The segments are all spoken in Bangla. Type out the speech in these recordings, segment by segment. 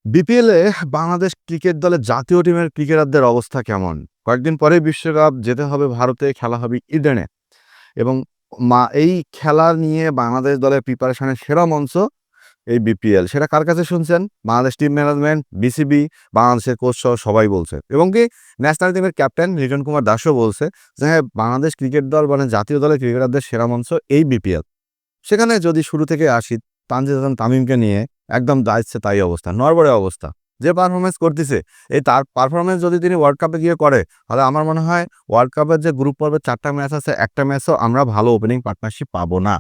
বিপিএলে বাংলাদেশ ক্রিকেট দলের জাতীয় টিমের ক্রিকেটারদের অবস্থা কেমন? কয়েকদিন পরেই বিশ্বকাপ যেতে হবে ভারতে, খেলা হবে ইডেনে এবং এই খেলা নিয়ে বাংলাদেশ দলের প্রিপারেশনের সেরা মঞ্চ এই বিপিএল। সেটা কার কাছে শুনছেন? বাংলাদেশ টিম ম্যানেজমেন্ট, বিসিবি, বাংলাদেশের কোচ সহ সবাই বলছে এবং কি ন্যাশনাল টিমের ক্যাপ্টেন লিটন কুমার দাসও বলছে যে হ্যাঁ, বাংলাদেশ ক্রিকেট দল মানে জাতীয় দলের ক্রিকেটারদের সেরা মঞ্চ এই বিপিএল। সেখানে যদি শুরু থেকে আসি, তানজিদ হাসান তামিমকে নিয়ে একদম যা ইচ্ছে তাই অবস্থা, নড়বড়ে অবস্থা। যে পারফরমেন্স করতেছে, এই তার পারফরমেন্স যদি তিনি ওয়ার্ল্ড কাপে গিয়ে করে, তাহলে আমার মনে হয় ওয়ার্ল্ড কাপের যে গ্রুপ পর্বের 4টা ম্যাচ আছে, একটা ম্যাচও আমরা ভালো ওপেনিং পার্টনারশিপ পাবো না।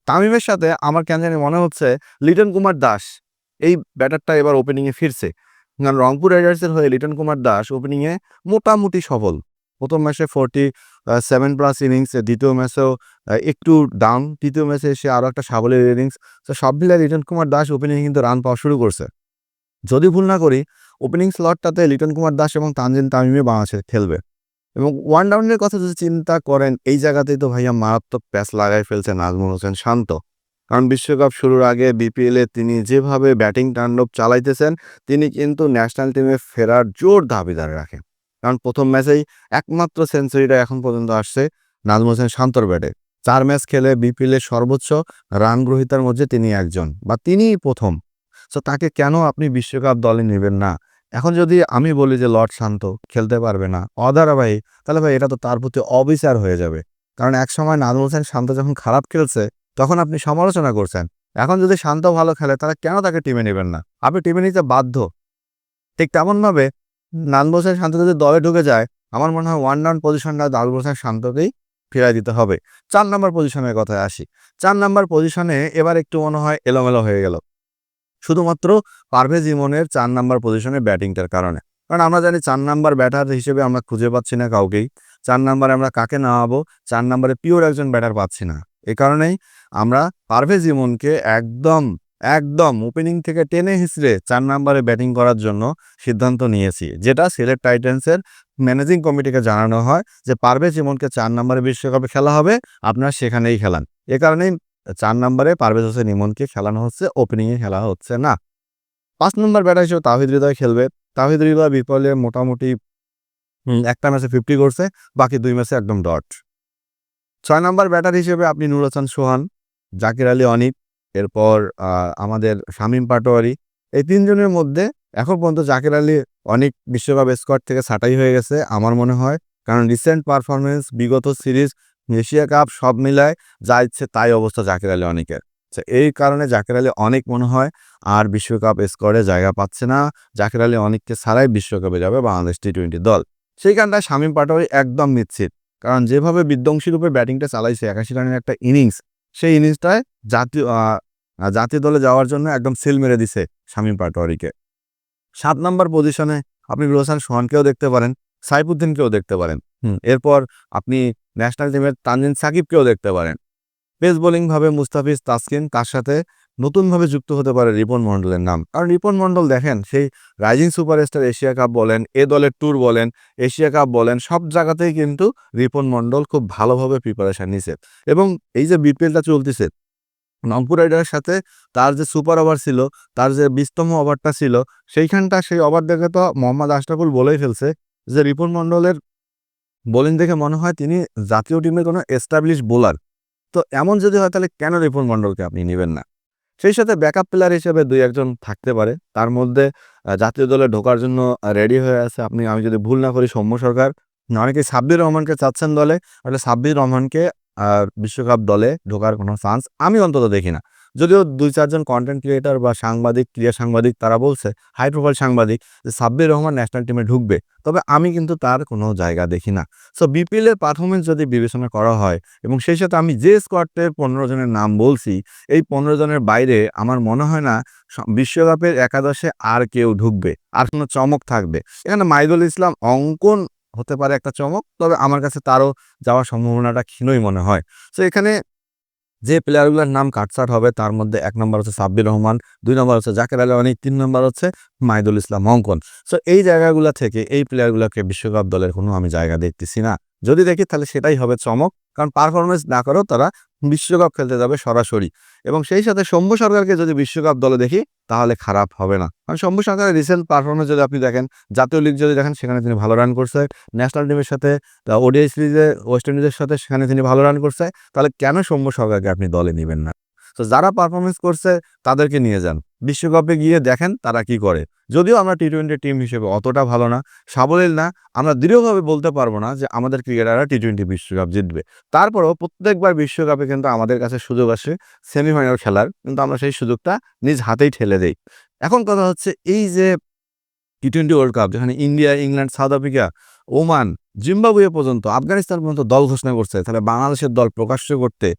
তামিমের সাথে আমার কেন জানি মনে হচ্ছে লিটন কুমার দাস এই ব্যাটারটা এবার ওপেনিংয়ে ফিরছে। কারণ রংপুর রাইডার্সের হয়ে লিটন কুমার দাস ওপেনিংয়ে মোটামুটি সফল। প্রথম ম্যাচে 47+ ইনিংস, দ্বিতীয় ম্যাচেও একটু ডাউন, তৃতীয় ম্যাচে এসে আরও একটা সাবলীল ইনিংস। তো সব মিলিয়ে লিটন কুমার দাস ওপেনিংয়ে কিন্তু রান পাওয়া শুরু করছে। যদি ভুল না করি, ওপেনিং স্লটটাতে লিটন কুমার দাস এবং তানজিদ তামিমে বাংলাদেশে খেলবে। এবং ওয়ান ডাউনের কথা যদি চিন্তা করেন, এই জায়গাতেই তো ভাইয়া মারাত্মক প্যাচ লাগাই ফেলছে নাজমুল হোসেন শান্ত। কারণ বিশ্বকাপ শুরুর আগে বিপিএলে তিনি যেভাবে ব্যাটিং তাণ্ডব চালাইতেছেন, তিনি কিন্তু ন্যাশনাল টিমে ফেরার জোর দাবিদার রাখেন। কারণ প্রথম ম্যাচেই একমাত্র সেঞ্চুরিটা এখন পর্যন্ত আসছে নাজমুল হোসেন শান্তর ব্যাটে। 4 ম্যাচ খেলে বিপিএলের সর্বোচ্চ রান গ্রহীতার মধ্যে তিনি একজন, বা তিনিই প্রথম। সো তাকে কেন আপনি বিশ্বকাপ দলে নেবেন না? এখন যদি আমি বলি যে লর্ড শান্ত খেলতে পারবে না, অধারাবাহিক, তাহলে ভাই এটা তো তার প্রতি অবিচার হয়ে যাবে। কারণ একসময় নাজমুল হোসেন শান্ত যখন খারাপ খেলছে, তখন আপনি সমালোচনা করছেন। এখন যদি শান্ত ভালো খেলে, তাহলে কেন তাকে টিমে নেবেন না? আপনি টিমে নিতে বাধ্য। ঠিক তেমনভাবে নাজমুল হোসেন শান্ত যদি দলে ঢুকে যায়, আমার মনে হয় ওয়ান ডাউন পজিশনটা নাজমুল হোসেন শান্তকেই ফিরাই দিতে হবে। 4 নাম্বার পজিশনের কথায় আসি। 4 নাম্বার পজিশনে এবার একটু মনে হয় এলোমেলো হয়ে গেল, শুধুমাত্র পারভেজ ইমনের 4 নাম্বার পজিশনে ব্যাটিংটার কারণে। কারণ আমরা জানি 4 নাম্বার ব্যাটার হিসেবে আমরা খুঁজে পাচ্ছি না কাউকেই। 4 নাম্বারে আমরা কাকে নামাবো? 4 নাম্বারে পিওর একজন ব্যাটার পাচ্ছি না। এ কারণেই আমরা পারভেজ ইমনকে একদম, একদম ওপেনিং থেকে টেনে হিঁচড়ে 4 নাম্বারে ব্যাটিং করার জন্য সিদ্ধান্ত নিয়েছি। যেটা সিলেট টাইটান্সের ম্যানেজিং কমিটিকে জানানো হয় যে পারভেজ ইমনকে 4 নাম্বারে বিশ্বকাপে খেলা হবে, আপনারা সেখানেই খেলান। এ কারণেই 4 নাম্বারে পারভেজ হোসেন ইমনকে খেলানো হচ্ছে, ওপেনিংয়ে খেলা হচ্ছে না। ৫ নম্বর ব্যাটার হিসেবে তাওহিদ হৃদয় খেলবে। তাওহিদ হৃদয় বিপিএলে মোটামুটি একটা ম্যাচে 50 করছে, বাকি 2 ম্যাচে একদম ডট। ৬ নম্বর ব্যাটার হিসেবে আপনি নুর হাসান সোহান, জাকির আলী অনিক, এরপর আমাদের শামীম পাটোয়ারি। এই ৩ জনের মধ্যে এখন পর্যন্ত জাকির আলী অনিক বিশ্বকাপ স্কোয়াড থেকে ছাঁটাই হয়ে গেছে আমার মনে হয়। কারণ রিসেন্ট পারফরম্যান্স, বিগত সিরিজ, এশিয়া কাপ সব মিলায় যা ইচ্ছে তাই অবস্থা জাকির আলী অনিকের। এই কারণে জাকির আলী অনিক মনে হয় আর বিশ্বকাপ স্কোয়াডে জায়গা পাচ্ছে না। জাকির আলী অনিককে ছাড়াই বিশ্বকাপে যাবে বাংলাদেশ টি-20 দল। সেইখানটায় শামীম পাটোয়ারি একদম নিশ্চিত। কারণ যেভাবে বিধ্বংসী রূপে ব্যাটিংটা চালাইছে, ৮১ রানের একটা ইনিংস, সেই ইনিংসটায় জাতীয় দলে যাওয়ার জন্য একদম সিল মেরে দিছে শামীম পাটোয়ারিকে। ৭ নাম্বার পজিশনে আপনি নুর হাসান সোহানকেও দেখতে পারেন, সাইফুদ্দিনকেও দেখতে পারেন। এরপর আপনি ন্যাশনাল টিমের তানজিদ সাকিবকেও দেখতে পারেন। পেস বোলিংভাবে মুস্তাফিজ তাসকিন, তার সাথে নতুনভাবে যুক্ত হতে পারে রিপন মন্ডলের নাম। কারণ রিপন মন্ডল দেখেন, সেই রাইজিং সুপারস্টার, এশিয়া কাপ বলেন, এ দলের ট্যুর বলেন, এশিয়া কাপ বলেন, সব জায়গাতেই কিন্তু রিপন মন্ডল খুব ভালোভাবে প্রিপারেশন নিছে। এবং এই যে বিপিএলটা চলতেছে, রংপুর রাইডার্সের সাথে তার যে সুপার ওভার ছিল, তার যে ২০তম ওভারটা ছিল, সেই ওভার দেখে তো মোহাম্মদ আশরাফুল বলেই ফেলছে যে রিপন মন্ডলের বোলিং দেখে মনে হয় তিনি জাতীয় টিমের কোনো এস্টাবলিশ বোলার। তো এমন যদি হয়, তাহলে কেন রিপন মন্ডলকে আপনি নিবেন না? সেই সাথে ব্যাকআপ প্লেয়ার হিসেবে ২-১ জন থাকতে পারে। তার মধ্যে জাতীয় দলে ঢোকার জন্য রেডি হয়ে আছে, আমি যদি ভুল না করি, সৌম্য সরকার। অনেকে সাব্বির রহমানকে চাচ্ছেন দলে। আসলে সাব্বির রহমানকে বিশ্বকাপ দলে ঢোকার কোনো চান্স আমি অন্তত দেখি না। যদিও ২-৪ জন কনটেন্ট ক্রিয়েটর বা সাংবাদিক, ক্রীড়া সাংবাদিক, তারা বলছে, হাই প্রোফাইল সাংবাদিক, যে সাব্বির রহমান ন্যাশনাল টিমে ঢুকবে। তবে আমি কিন্তু তার কোনো জায়গা দেখি না। সো বিপিএল এর পারফরম্যান্স যদি বিবেচনা করা হয়, এবং সেই সাথে আমি যে স্কোয়াডের ১৫ জনের নাম বলছি, এই ১৫ জনের বাইরে আমার মনে হয় না বিশ্বকাপের একাদশে আর কেউ ঢুকবে, আর কোনো চমক থাকবে। এখানে মাইদুল ইসলাম অঙ্কন হতে পারে একটা চমক, তবে আমার কাছে তারও যাওয়ার সম্ভাবনাটা ক্ষীণই মনে হয়। সো এখানে যে প্লেয়ারগুলোর নাম কাটছাঁট হবে, তার মধ্যে ১ নম্বর হচ্ছে সাব্বির রহমান, ২ নম্বর হচ্ছে জাকির আলী অনিক, ৩ নম্বর হচ্ছে মাইদুল ইসলাম অঙ্কন। সো এই জায়গাগুলো থেকে এই প্লেয়ারগুলোকে বিশ্বকাপ দলের কোনো আমি জায়গা দেখতেছি না। যদি দেখি, তাহলে সেটাই হবে চমক। কারণ পারফরম্যান্স না করেও তারা বিশ্বকাপ খেলতে যাবে সরাসরি। এবং সেই সাথে সৌম্য সরকারকে যদি বিশ্বকাপ দলে দেখি তাহলে খারাপ হবে না। কারণ সৌম্য সরকারের রিসেন্ট পারফরম্যান্স যদি আপনি দেখেন, জাতীয় লিগ যদি দেখেন সেখানে তিনি ভালো রান করছে। ন্যাশনাল টিমের সাথে ওডিআই সিরিজে ওয়েস্ট ইন্ডিজের সাথে সেখানে তিনি ভালো রান করছে। তাহলে কেন সৌম্য সরকারকে আপনি দলে নিবেন না? তো যারা পারফরম্যান্স করছে তাদেরকে নিয়ে যান। বিশ্বকাপে গিয়ে দেখেন তারা কি করে। যদিও আমরা টি-20 টিম হিসেবে অতটা ভালো না, সাবলীল না, আমরা দৃঢ়ভাবে বলতে পারবো না যে আমাদের ক্রিকেটাররা টি-20 বিশ্বকাপ জিতবে। তারপরেও প্রত্যেকবার বিশ্বকাপে কিন্তু আমাদের কাছে সুযোগ আসে সেমিফাইনাল খেলার, কিন্তু আমরা সেই সুযোগটা নিজ হাতেই ঠেলে দেই। এখন কথা হচ্ছে এই যে টি-20 ওয়ার্ল্ড কাপ যেখানে India, England, south Africa, Oman, Zimbabwe পর্যন্ত, আফগানিস্তান পর্যন্ত দল ঘোষণা করছে, তাহলে বাংলাদেশের দল প্রকাশ্য করতে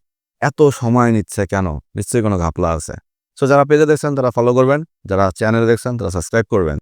এত সময় নিচ্ছে কেন? নিশ্চয়ই কোনো ঘাপলা আছে। সো যারা পেজে দেখছেন তারা ফলো করবেন, যারা চ্যানেলে দেখছেন তারা সাবস্ক্রাইব করবেন।